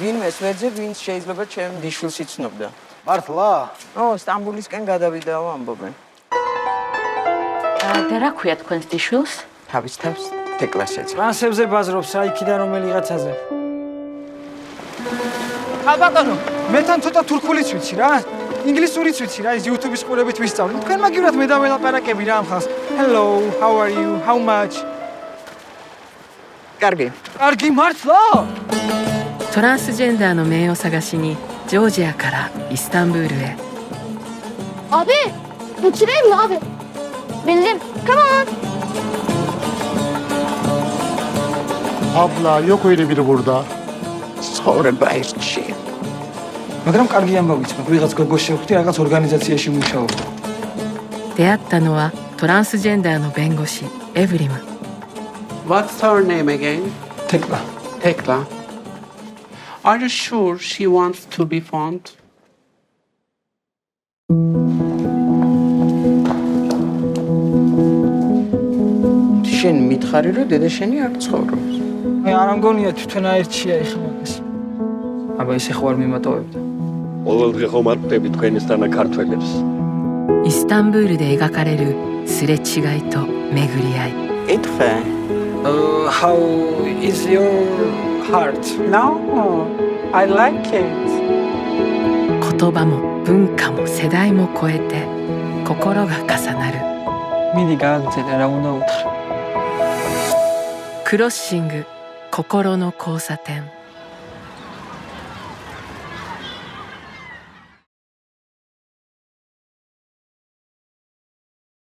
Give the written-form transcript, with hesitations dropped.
ვინმეს ვეძე, ვინც შეიძლება ჩემ დიშვილს იცნობდა. მართლა? სტამბულისკენ გადავიდაო ამბობენ. და რა ქვია თქვენს დიშვილს? თავის თავს თეკლას ეცა. ტრანსებზე ბაზრობს რა იქიდან რომელიღაცაზე. ალბატონო, მე თან ცოტა თურქულიც ვიცი რა. ინგლისურიც ვიცი რა, ის YouTube-ის ყურებით ვისწავლი. თქვენ მაგივრად მე დაველაპარაკები რა ამ ხალხს. Hello, how are you? How much? კარგი. კარგი მართლა? トランスジェンダーの名を探しにジョージアからイスタンブールへ Abi, uçurayım mı abi? Bildim. Come on. Abla yok öyle biri burada. ცხოვრება ერთში. მაგრამ კარგი ამბავიც მაქვს. ვიღაც გოგოს შევხვდი, რაღაც ორგანიზაციაში მუშაობ. 出会ったのはトランスジェンダーの弁護士エブリム What's her name again? თეკლა. Tekla. Are you sure she wants to be found? შენ მითხარი რომ დედა შენი არ ცხოვრობს. მე არ ამგონია თვითონაერთშია ეხლა მაგას. აბა ისე ხო არ მიმატოვებდა. ყოველდღე ხომ არ ხვდები თქვენისთანა ქართველებს. イスタンブールで描かれるすれ違いと巡り合い ეთქე. How is your heart? No, I like it. 言葉も文化も世代も超えて心が重なる მიდი გააგრძელე რა უნდა უთხრა. クロッシング心の交差点